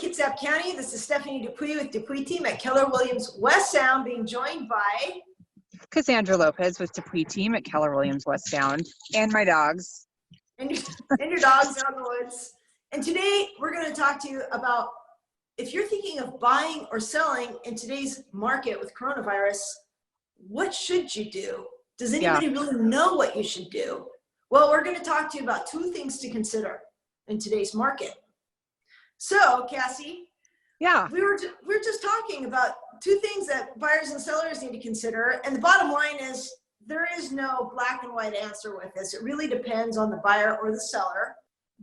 Kitsap County. This is Stephanie Dupuis with Dupuis team at Keller Williams West Sound, being joined by Cassandra Lopez with Dupuis team at Keller Williams West Sound, and my dogs. and your dogs out in the woods. And today we're going to talk to you about if you're thinking of buying or selling in today's market with coronavirus, what should you do? Does anybody really know what you should do? Well, we're going to talk to you about two things to consider in today's market. So, Cassie, we were just talking about two things that buyers and sellers need to consider, and the bottom line is there is no black and white answer with this. It really depends on the buyer or the seller.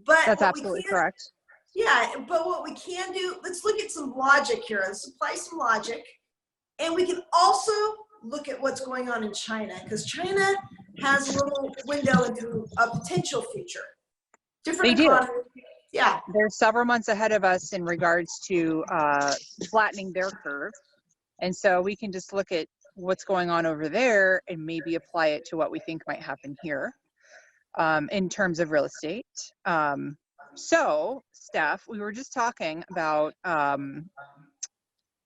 But that's absolutely correct. Yeah, but what we can do, let's look at some logic here. Let's apply some logic, and we can also look at what's going on in China, because China has a little window into a potential future. Different economy. Yeah, they're several months ahead of us in regards to flattening their curve, and so we can just look at what's going on over there and maybe apply it to what we think might happen here in terms of real estate. So, Steph, we were just talking about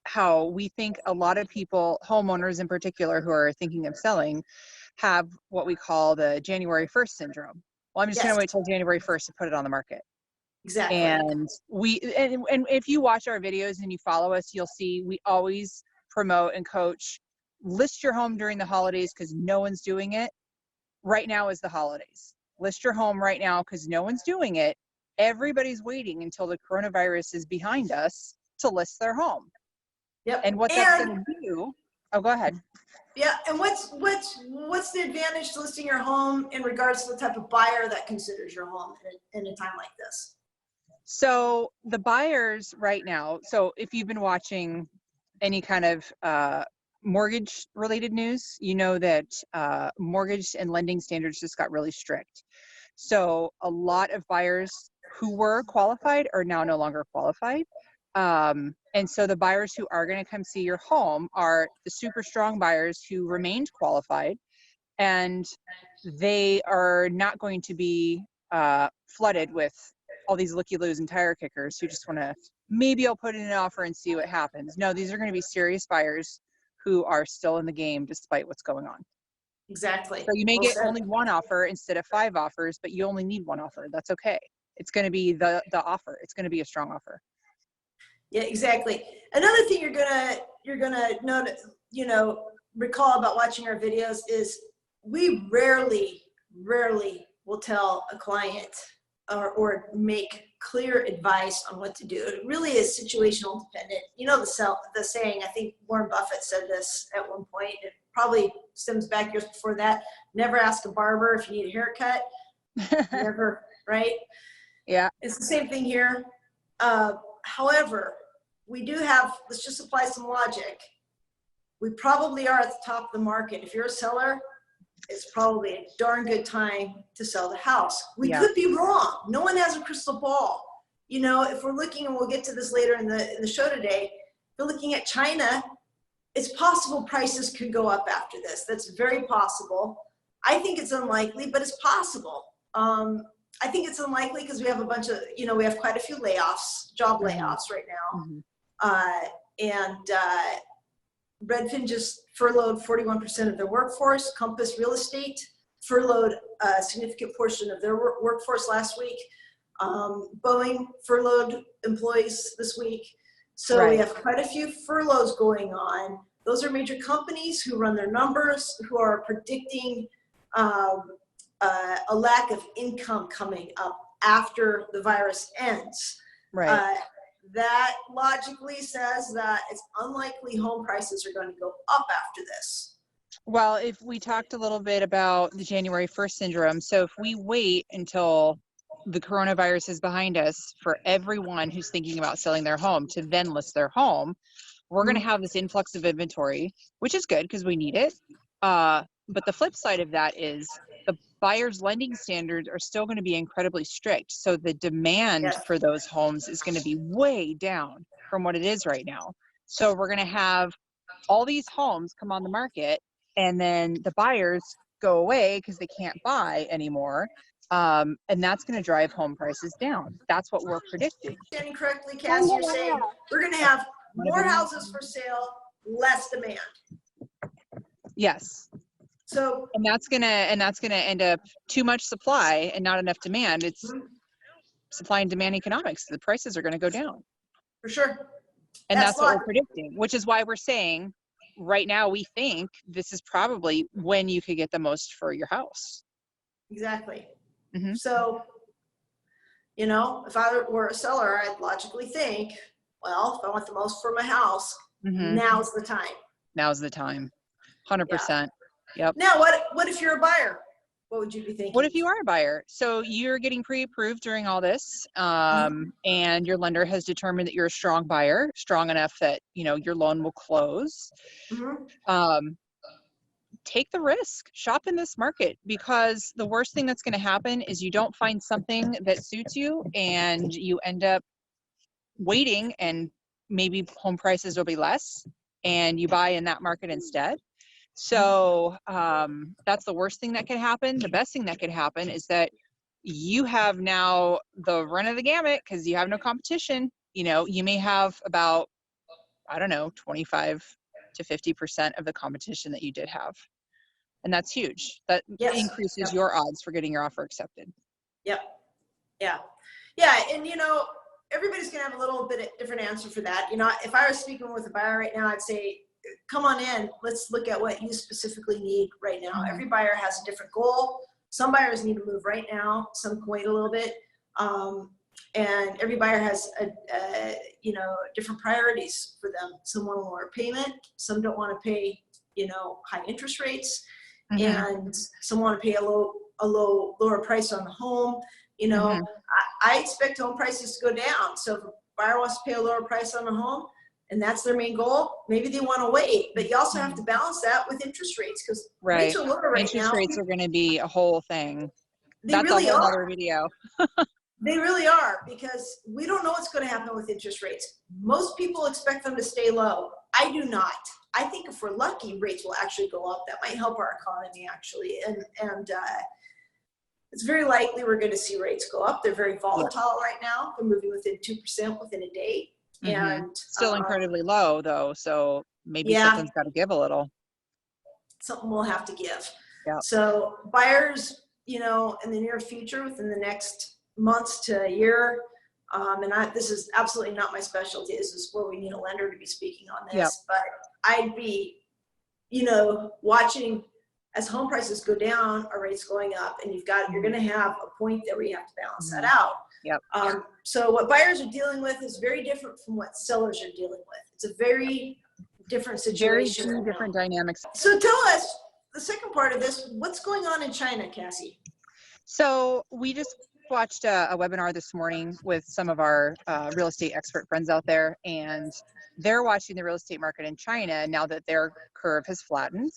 how we think a lot of people, homeowners in particular, who are thinking of selling, have what we call the January 1st syndrome. Well, I'm just going to wait till January 1st to put it on the market. Exactly. And and if you watch our videos and you follow us, you'll see we always promote and coach, list your home during the holidays because no one's doing it. Right now is the holidays. List your home right now because no one's doing it. Everybody's waiting until the coronavirus is behind us to list their home. Yep. And what that's going to do, oh, go ahead. Yeah, and what's the advantage to listing your home in regards to the type of buyer that considers your home in a time like this? So the buyers right now, so if you've been watching any kind of mortgage related news, you know that mortgage and lending standards just got really strict. So a lot of buyers who were qualified are now no longer qualified. And so the buyers who are going to come see your home are the super strong buyers who remained qualified, and they are not going to be flooded with all these looky-loos and tire kickers who just want to, maybe I'll put in an offer and see what happens. No, these are going to be serious buyers who are still in the game despite what's going on. Exactly. So you may get only one offer instead of 5 offers, but you only need one offer. That's okay. It's going to be the offer. It's going to be a strong offer. Yeah, exactly. Another thing you're gonna notice, recall about watching our videos is we rarely will tell a client or make clear advice on what to do. It really is situational dependent. You know the saying, I think Warren Buffett said this at one point. It probably stems back years before that. Never ask a barber if you need a haircut. Never, right? Yeah. It's the same thing here. However, we do have, let's just apply some logic. We probably are at the top of the market. If you're a seller, it's probably a darn good time to sell the house. We could be wrong. No one has a crystal ball. If we're looking, and we'll get to this later in the show today, if we're looking at China, it's possible prices could go up after this. That's very possible. I think it's unlikely, but it's possible. I think it's unlikely because we have a bunch of, we have quite a few layoffs, job layoffs right now. And Redfin just furloughed 41% of their workforce. Compass Real Estate furloughed a significant portion of their workforce last week. Boeing furloughed employees this week. So we have quite a few furloughs going on. Those are major companies who run their numbers, who are predicting a lack of income coming up after the virus ends. Right. That logically says that it's unlikely home prices are going to go up after this. Well, if we talked a little bit about the January 1st syndrome, so if we wait until the coronavirus is behind us for everyone who's thinking about selling their home to then list their home, we're going to have this influx of inventory, which is good because we need it. But the flip side of that is the buyer's lending standards are still going to be incredibly strict. So the demand for those homes is going to be way down from what it is right now. So we're going to have all these homes come on the market, and then the buyers go away because they can't buy anymore. And that's going to drive home prices down. That's what we're predicting. Understanding correctly, Cassie, you're saying we're going to have more houses for sale, less demand. Yes. So, And that's gonna end up too much supply and not enough demand. It's supply and demand economics. The prices are going to go down. for sure. And that's what we're predicting, which is why we're saying right now we think this is probably when you could get the most for your house. Exactly. Mm-hmm. So, you know, if I were a seller, I'd logically think, well, if I want the most for my house, now's the time. Now's the time. 100%. Yep. Now, what if you're a buyer? What would you be thinking? What if you are a buyer? So you're getting pre-approved during all this, and your lender has determined that you're a strong buyer, strong enough that, you know, your loan will close. Take the risk, shop in this market, because the worst thing that's going to happen is you don't find something that suits you and you end up waiting, and maybe home prices will be less and you buy in that market instead. So that's the worst thing that could happen. The best thing that could happen is that you have now the run of the gamut because you have no competition. You know, you may have about, I don't know, 25 to 50% of the competition that you did have. And that's huge. That increases your odds for getting your offer accepted. Yep. Yeah. Yeah. And, you know, everybody's going to have a little bit of different answer for that. You know, if I was speaking with a buyer right now, I'd say, come on in, let's look at what you specifically need right now. Every buyer has a different goal. Some buyers need to move right now, some can wait a little bit. And every buyer has you know, different priorities for them. Some want a lower payment, some don't want to pay, you know, high interest rates, and some want to pay a lower price on the home. You know, I expect home prices to go down. So if a buyer wants to pay a lower price on the home, and that's their main goal, maybe they want to wait, but you also have to balance that with interest rates, because rates are lower right now. Interest rates are going to be a whole thing. That's really a whole other video. They really are, because we don't know what's going to happen with interest rates. Most people expect them to stay low. I do not. I think if we're lucky, rates will actually go up. That might help our economy, actually. And it's very likely we're going to see rates go up. They're very volatile right now. They're moving within 2% within a day. And still incredibly low though, so maybe something's got to give a little. Something will have to give. Yeah. So buyers, you know, in the near future, within the next months to a year, this is absolutely not my specialty. This is where we need a lender to be speaking on this. But I'd be, you know, watching as home prices go down, our rates going up, and you're going to have a point there where you have to balance that out. So what buyers are dealing with is very different from what sellers are dealing with. It's a very different situation. Very different dynamics. So tell us the second part of this. What's going on in China, Cassie? So we just watched a webinar this morning with some of our real estate expert friends out there, and they're watching the real estate market in China now that their curve has flattened,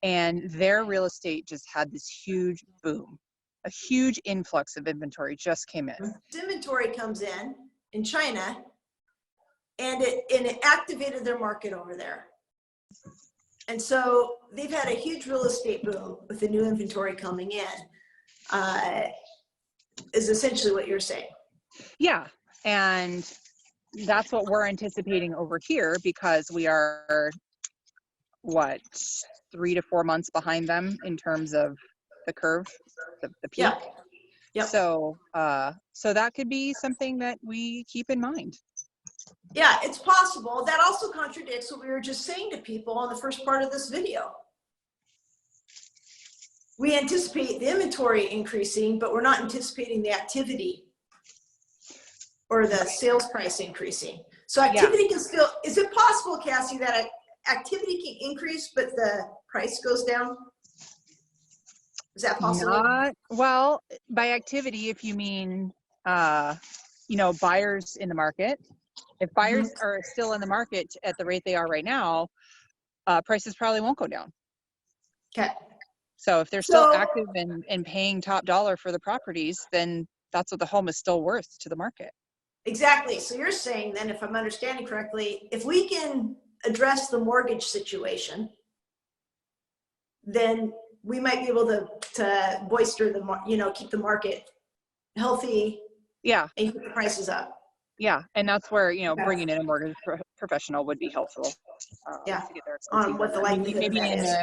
and their real estate just had this huge boom. A huge influx of inventory just came in. This inventory comes in China, and it activated their market over there. And so they've had a huge real estate boom with the new inventory coming in, is essentially what you're saying. Yeah, and that's what we're anticipating over here, because we are, what, 3 to 4 months behind them in terms of the curve, the peak. So so that could be something that we keep in mind. Yeah, it's possible. That also contradicts what we were just saying to people on the first part of this video. We anticipate the inventory increasing, but we're not anticipating the activity or the sales price increasing. So activity can still, is it possible, Cassie, that activity can increase, but the price goes down? Is that possible? Well, by activity, if you mean, you know, buyers in the market. If buyers are still in the market at the rate they are right now, prices probably won't go down. Okay. So if they're still active and paying top dollar for the properties, then that's what the home is still worth to the market. Exactly. So you're saying then, if I'm understanding correctly, if we can address the mortgage situation, then we might be able to bolster keep the market healthy. Yeah. And keep the prices up. Yeah. And that's where, Okay. bringing in a mortgage professional would be helpful. Yeah. To get their On what the likelihood maybe of that in is.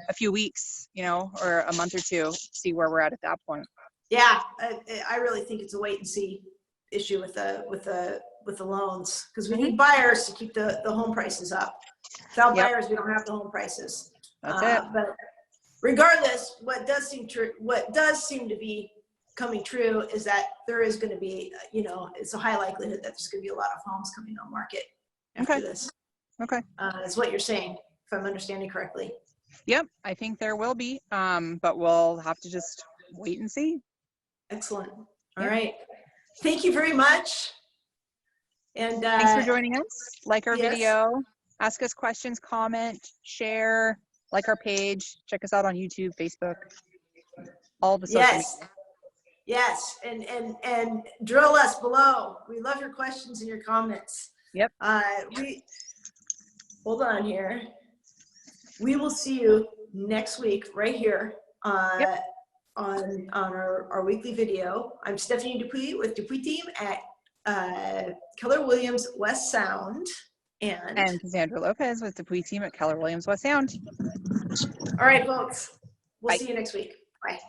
a few weeks, or a month or two, see where we're at that point. Yeah, I really think it's a wait and see issue with the loans, because we need buyers to keep the home prices up. Without buyers, we don't have the home prices. That's it. But regardless, what does seem to be coming true is that there is going to be, it's a high likelihood that there's going to be a lot of homes coming on market after this. Okay. Is what you're saying, if I'm understanding correctly. Yep, I think there will be, but we'll have to just wait and see. Excellent. All right. Thank you very much. And thanks for joining us. Like our yes. video, ask us questions, comment, share, like our page, check us out on YouTube, Facebook, all the social media. Yes, and drill us below. We love your questions and your comments. Yep. Hold on here. We will see you next week right here on our weekly video. I'm Stephanie Dupuis with Dupuis team at Keller Williams West Sound, and Cassandra Lopez with Dupuis team at Keller Williams West Sound. All right, folks. We'll Bye. see you next week. Bye.